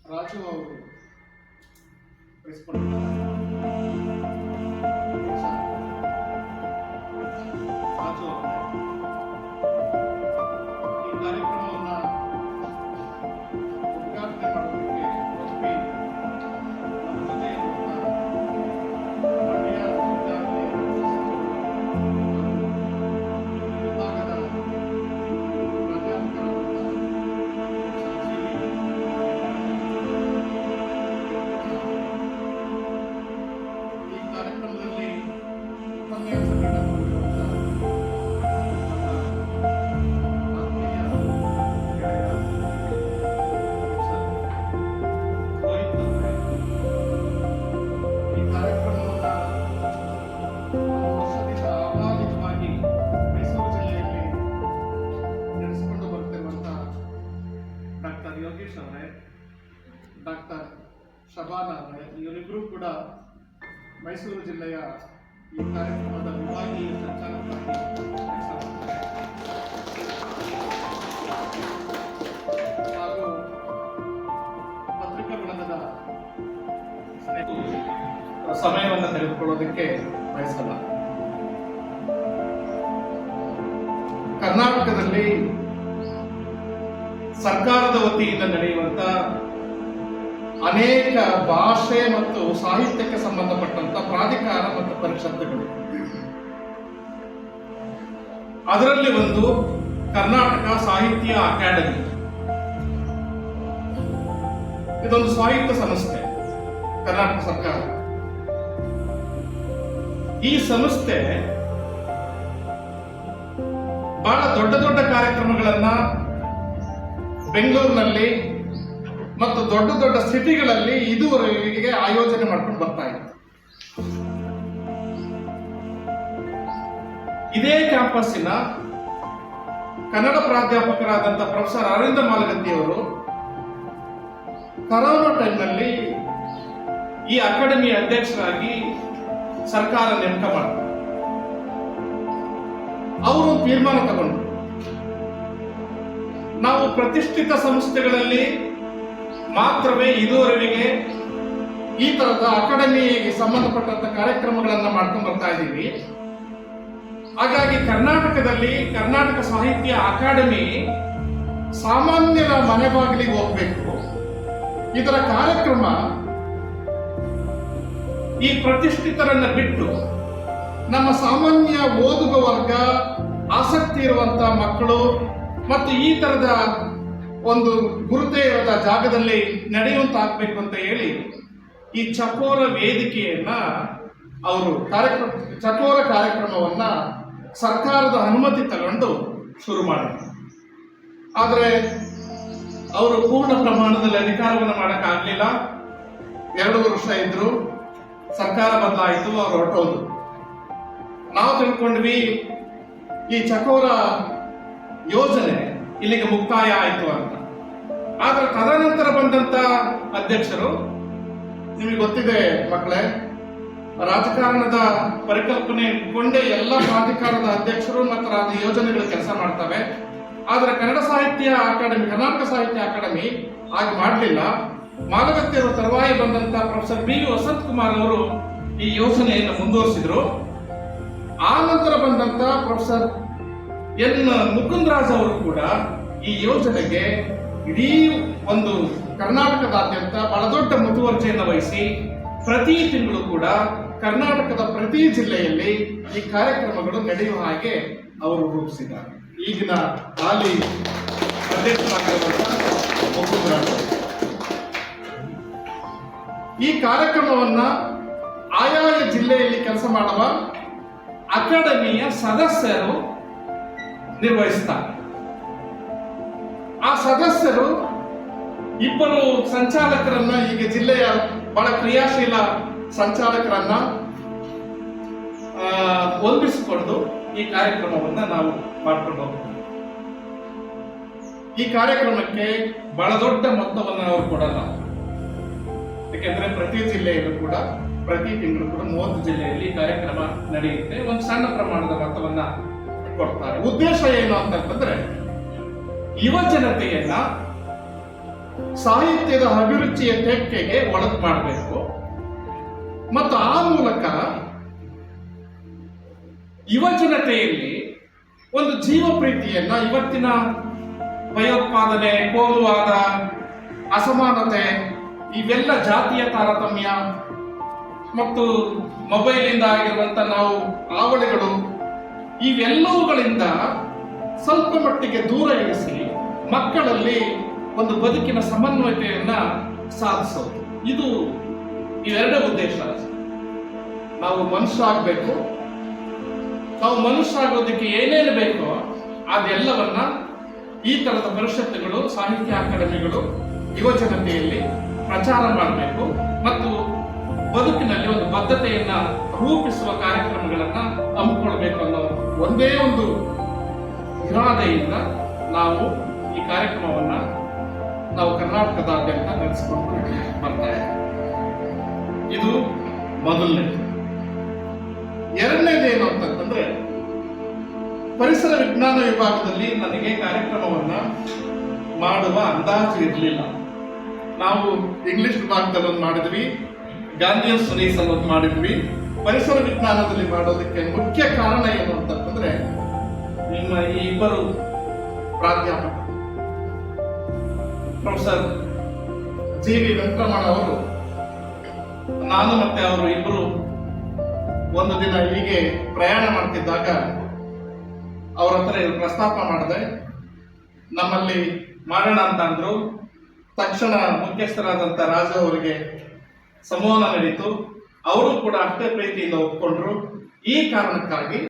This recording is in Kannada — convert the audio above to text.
ರಾಜು ಅವರು ವಹಿಸಿಕೊಂಡಿದ್ದಾರೆ. ರಾಜು ಅವರೇ, ಈ ಕಾರ್ಯಕ್ರಮವನ್ನು ಉದ್ಘಾಟನೆ ಮಾಡೋದಕ್ಕೆ ಒಪ್ಪಿ ನಮ್ಮ ಜೊತೆ ಇರುವಂಥ ಮಂಡ್ಯ ಜಿಲ್ಲಾಡಳಿತ ವಿಭಾಗದ ಈ ಕಾರ್ಯಕ್ರಮದಲ್ಲಿ ಉಪನ್ಯಾಸ ನೀಡಲಿರುವಂಥ ಆತ್ಮೀಯ ಗೆಳೆಯ ರೋಹಿತ್ ಅವರೇ, ಈ ಕಾರ್ಯಕ್ರಮವನ್ನು ಒಂದು ವರ್ಷದಿಂದ ಅವಾಲಿತವಾಗಿ ಮೈಸೂರು ಜಿಲ್ಲೆಯಲ್ಲಿ ನಡೆಸಿಕೊಂಡು ಬರುತ್ತಿರುವಂಥ ಡಾಕ್ಟರ್ ಯೋಗೇಶ್ ಅವರೇ, ಡಾಕ್ಟರ್ ಶಬಾನ ಅವರೇ, ಇವರಿಬ್ಬರು ಕೂಡ ಮೈಸೂರು ಜಿಲ್ಲೆಯ ಈ ಕಾರ್ಯಕ್ರಮದ ವಿಭಾಗೀಯ ಸಂಚಾಲಕರಾಗಿ ಕೆಲಸ ಮಾಡ್ತಾರೆ. ಹಾಗೂ ಪತ್ರಿಕಾ ಬಳಗದ ಸಮಯವನ್ನು ತೆಗೆದುಕೊಳ್ಳೋದಕ್ಕೆ ಬಯಸಲ್ಲ. ಕರ್ನಾಟಕದಲ್ಲಿ ಸರ್ಕಾರದ ವತಿಯಿಂದ ನಡೆಯುವಂತ ಅನೇಕ ಭಾಷೆ ಮತ್ತು ಸಾಹಿತ್ಯಕ್ಕೆ ಸಂಬಂಧಪಟ್ಟಂತ ಪ್ರಾಧಿಕಾರ ಮತ್ತು ಪರಿಷತ್ತುಗಳು, ಅದರಲ್ಲಿ ಒಂದು ಕರ್ನಾಟಕ ಸಾಹಿತ್ಯ ಅಕಾಡೆಮಿ. ಇದೊಂದು ಸಾಹಿತ್ಯ ಸಂಸ್ಥೆ, ಕರ್ನಾಟಕ ಸರ್ಕಾರ. ಈ ಸಂಸ್ಥೆ ಬಹಳ ದೊಡ್ಡ ದೊಡ್ಡ ಕಾರ್ಯಕ್ರಮಗಳನ್ನ ಬೆಂಗಳೂರಿನಲ್ಲಿ ಮತ್ತು ದೊಡ್ಡ ದೊಡ್ಡ ಸಿಟಿಗಳಲ್ಲಿ ಇದುವರೆಗೆ ಆಯೋಜನೆ ಮಾಡ್ಕೊಂಡು ಬರ್ತಾ ಇದೆ. ಇದೇ ಕ್ಯಾಂಪಸ್ಸಿನ ಕನ್ನಡ ಪ್ರಾಧ್ಯಾಪಕರಾದಂಥ ಪ್ರೊಫೆಸರ್ ಅರವಿಂದ ಮಾಲಗತ್ತಿಯವರು ಕರೋನಾ ಟೈಮ್ನಲ್ಲಿ ಈ ಅಕಾಡೆಮಿಯ ಅಧ್ಯಕ್ಷರಾಗಿ ಸರ್ಕಾರ ನೇಮಕ ಮಾಡಿದ್ರು. ಅವರು ತೀರ್ಮಾನ ತಗೊಂಡು, ನಾವು ಪ್ರತಿಷ್ಠಿತ ಸಂಸ್ಥೆಗಳಲ್ಲಿ ಮಾತ್ರವೇ ಇದುವರೆಗೆ ಈ ತರದ ಅಕಾಡೆಮಿಗೆ ಸಂಬಂಧಪಟ್ಟಂತ ಕಾರ್ಯಕ್ರಮಗಳನ್ನ ಮಾಡ್ಕೊಂಡು ಬರ್ತಾ ಇದ್ದೀವಿ. ಹಾಗಾಗಿ ಕರ್ನಾಟಕದಲ್ಲಿ ಕರ್ನಾಟಕ ಸಾಹಿತ್ಯ ಅಕಾಡೆಮಿ ಸಾಮಾನ್ಯರ ಮನೆ ಬಾಗಿಲಿಗೆ ಹೋಗ್ಬೇಕು. ಇದರ ಕಾರ್ಯಕ್ರಮ ಈ ಪ್ರತಿಷ್ಠಿತರನ್ನ ಬಿಟ್ಟು ನಮ್ಮ ಸಾಮಾನ್ಯ ಓದುಗ ವರ್ಗ, ಆಸಕ್ತಿ ಇರುವಂತ ಮಕ್ಕಳು ಮತ್ತು ಈ ತರದ ಒಂದು ಗುರುತೇಯದ ಜಾಗದಲ್ಲಿ ನಡೆಯುವಂತಾಗಬೇಕು ಅಂತ ಹೇಳಿ ಈ ಚಕೋರ ವೇದಿಕೆಯನ್ನ ಅವರು ಚಕೋರ ಕಾರ್ಯಕ್ರಮವನ್ನ ಸರ್ಕಾರದ ಅನುಮತಿ ತಗೊಂಡು ಶುರು ಮಾಡಿದ್ರು. ಆದರೆ ಅವರು ಪೂರ್ಣ ಪ್ರಮಾಣದಲ್ಲಿ ಅಧಿಕಾರವನ್ನು ಮಾಡೋಕ್ಕಾಗಲಿಲ್ಲ. 2 ವರ್ಷ ಇದ್ರು, ಸರ್ಕಾರ ಬದಲಾಯಿತು, ಅವರು ಹೊರಟೋದು. ನಾವು ತಿಳ್ಕೊಂಡ್ವಿ ಈ ಚಕೋರ ಯೋಜನೆ ಇಲ್ಲಿಗೆ ಮುಕ್ತಾಯ ಆಯಿತು ಅಂತ. ಆದ್ರೆ ತದನಂತರ ಬಂದಂತ ಅಧ್ಯಕ್ಷರು, ನಿಮಗೆ ಗೊತ್ತಿದೆ ಮಕ್ಕಳೇ, ರಾಜಕಾರಣದ ಪರಿಕಲ್ಪನೆ ಇಟ್ಕೊಂಡೇ ಎಲ್ಲ ಪ್ರಾಧಿಕಾರದ ಅಧ್ಯಕ್ಷರು ಮತ್ತು ಯೋಜನೆಗಳು ಕೆಲಸ ಮಾಡ್ತವೆ. ಆದ್ರೆ ಕನ್ನಡ ಸಾಹಿತ್ಯ ಅಕಾಡೆಮಿ, ಕರ್ನಾಟಕ ಸಾಹಿತ್ಯ ಅಕಾಡೆಮಿ ಹಾಗೆ ಮಾಡಲಿಲ್ಲ. ಮಾಲಗತ್ತಿಯವರು ತರುವಾಯ ಬಂದಂತ ಪ್ರೊಫೆಸರ್ ಬಿ ವಸಂತ್ ಕುಮಾರ್ ಅವರು ಈ ಯೋಜನೆಯನ್ನು ಮುಂದುವರಿಸಿದ್ರು. ಆ ನಂತರ ಬಂದಂತ ಪ್ರೊಫೆಸರ್ ಎನ್ ಮುಕುಂದರಾಜ್ ಅವರು ಕೂಡ ಈ ಯೋಜನೆಗೆ ಇಡೀ ಒಂದು ಕರ್ನಾಟಕದಾದ್ಯಂತ ಬಹಳ ದೊಡ್ಡ ಮುತುವರ್ಜಿಯನ್ನು ವಹಿಸಿ ಪ್ರತಿ ತಿಂಗಳು ಕೂಡ ಕರ್ನಾಟಕದ ಪ್ರತಿ ಜಿಲ್ಲೆಯಲ್ಲಿ ಈ ಕಾರ್ಯಕ್ರಮಗಳು ನಡೆಯುವ ಹಾಗೆ ಅವರು ರೂಪಿಸಿದ್ದಾರೆ. ಈಗಿನ ಹಾಲಿ ಅಧ್ಯಕ್ಷರಾಗಿರುವಂತಹ ಮುಕುಂದರಾಜ್ ಅವರು ಈ ಕಾರ್ಯಕ್ರಮವನ್ನ ಆಯಾಯ ಜಿಲ್ಲೆಯಲ್ಲಿ ಕೆಲಸ ಮಾಡುವ ಅಕಾಡೆಮಿಯ ಸದಸ್ಯರು ನಿರ್ವಹಿಸ್ತಾರೆ. ಆ ಸದಸ್ಯರು 2 ಸಂಚಾಲಕರನ್ನ, ಈಗ ಜಿಲ್ಲೆಯ ಬಹಳ ಕ್ರಿಯಾಶೀಲ ಸಂಚಾಲಕರನ್ನ ಹೊಂದಿಸಿಕೊಂಡು ಈ ಕಾರ್ಯಕ್ರಮವನ್ನ ನಾವು ಮಾಡ್ಕೊಂಡು ಹೋಗ್ತೀವಿ. ಈ ಕಾರ್ಯಕ್ರಮಕ್ಕೆ ಬಹಳ ದೊಡ್ಡ ಮೊತ್ತವನ್ನು ನಾವು ಕೊಡಲ್ಲ. ಯಾಕೆಂದ್ರೆ ಪ್ರತಿ ಜಿಲ್ಲೆಯಲ್ಲೂ ಕೂಡ ಪ್ರತಿ ತಿಂಗಳು ಕೂಡ 30 ಜಿಲ್ಲೆಯಲ್ಲಿ ಕಾರ್ಯಕ್ರಮ ನಡೆಯುತ್ತೆ. ಒಂದು ಸಣ್ಣ ಪ್ರಮಾಣದ ಮೊತ್ತವನ್ನ ಕೊಡ್ತಾರೆ. ಉದ್ದೇಶ ಏನು ಅಂತಂದ್ರೆ ಯುವ ಜನತೆಯನ್ನ ಸಾಹಿತ್ಯದ ಅಭಿರುಚಿಯ ತೆಕ್ಕೆಗೆ ಒಳಗೆ ಮಾಡಬೇಕು ಮತ್ತು ಆ ಮೂಲಕ ಯುವ ಜನತೆಯಲ್ಲಿ ಒಂದು ಜೀವ ಪ್ರೀತಿಯನ್ನ, ಇವತ್ತಿನ ಭಯೋತ್ಪಾದನೆ, ಕೋಮುವಾದ, ಅಸಮಾನತೆ, ಇವೆಲ್ಲ ಜಾತಿಯ ತಾರತಮ್ಯ ಮತ್ತು ಮೊಬೈಲಿಂದ ಆಗಿರುವಂತ ನಾವು ಹಾವಳಿಗಳು, ಇವೆಲ್ಲವುಗಳಿಂದ ಸ್ವಲ್ಪ ಮಟ್ಟಿಗೆ ದೂರ ಇರಿಸಿ ಮಕ್ಕಳಲ್ಲಿ ಒಂದು ಬದುಕಿನ ಸಮನ್ವಯತೆಯನ್ನ ಸಾಧಿಸೋದು. ಇದು ಇವೆರಡೇ ಉದ್ದೇಶ. ನಾವು ಮನುಷ್ಯ ಆಗ್ಬೇಕು. ನಾವು ಮನುಷ್ಯ ಆಗೋದಕ್ಕೆ ಏನೇನು ಬೇಕೋ ಅದೆಲ್ಲವನ್ನ ಈ ತರದ ಪರಿಷತ್ತುಗಳು, ಸಾಹಿತ್ಯ ಅಕಾಡೆಮಿಗಳು ಯುವ ಜನತೆಯಲ್ಲಿ ಪ್ರಚಾರ ಮಾಡಬೇಕು ಮತ್ತು ಬದುಕಿನಲ್ಲಿ ಒಂದು ಬದ್ಧತೆಯನ್ನ ರೂಪಿಸುವ ಕಾರ್ಯಕ್ರಮಗಳನ್ನ ಹಮ್ಮಿಕೊಳ್ಬೇಕು ಅನ್ನೋ ಒಂದೇ ಒಂದು ಇರಾದೆಯಿಂದ ನಾವು ಈ ಕಾರ್ಯಕ್ರಮವನ್ನ ನಾವು ಕರ್ನಾಟಕದಾದ್ಯಂತ ನಡೆಸಿಕೊಂಡು ಬರ್ತಾ ಇದ್ದೀವಿ. ಇದು ಮೊದಲನೇದು. ಎರಡನೇದು ಏನು ಅಂತಂದ್ರೆ, ಪರಿಸರ ವಿಜ್ಞಾನ ವಿಭಾಗದಲ್ಲಿ ನನಗೆ ಕಾರ್ಯಕ್ರಮವನ್ನ ಮಾಡುವ ಅಂದಾಜು ಇರಲಿಲ್ಲ. ನಾವು ಇಂಗ್ಲಿಷ್ ವಿಭಾಗದಲ್ಲಿ ಒಂದು ಮಾಡಿದ್ವಿ, ಗಾಂಧಿಯನ್ ಸ್ಟಡೀಸ್ ಅಲ್ಲಿ ಒಂದು ಮಾಡಿದ್ವಿ. ಪರಿಸರ ವಿಜ್ಞಾನದಲ್ಲಿ ಮಾಡೋದಕ್ಕೆ ಮುಖ್ಯ ಕಾರಣ ಏನು ಅಂತಂದ್ರೆ, ನಿಮ್ಮ ಈ ಇಬ್ಬರು ಪ್ರಾಧ್ಯಾಪಕರು ಪ್ರೊಫೆಸರ್ ಜಿ.ವಿ. ವೆಂಕಟರಮಣ ಅವರು, ನಾನು ಮತ್ತೆ ಅವರು ಇಬ್ಬರು ಒಂದು ದಿನ ಹೀಗೆ ಪ್ರಯಾಣ ಮಾಡ್ತಿದ್ದಾಗ ಅವ್ರ ಹತ್ರ ಪ್ರಸ್ತಾಪ ಮಾಡಿದೆ. ನಮ್ಮಲ್ಲಿ ಮಾಡೋಣ ಅಂತ ಅಂದ್ರು. ತಕ್ಷಣ ಮುಖ್ಯಸ್ಥರಾದಂಥ ರಾಜ ಅವರಿಗೆ ಸಂವಹನ ನಡೀತು. ಅವರು ಕೂಡ ಅಷ್ಟೇ ಪ್ರೀತಿಯಿಂದ ಒಪ್ಕೊಂಡ್ರು. ಈ ಕಾರಣಕ್ಕಾಗಿ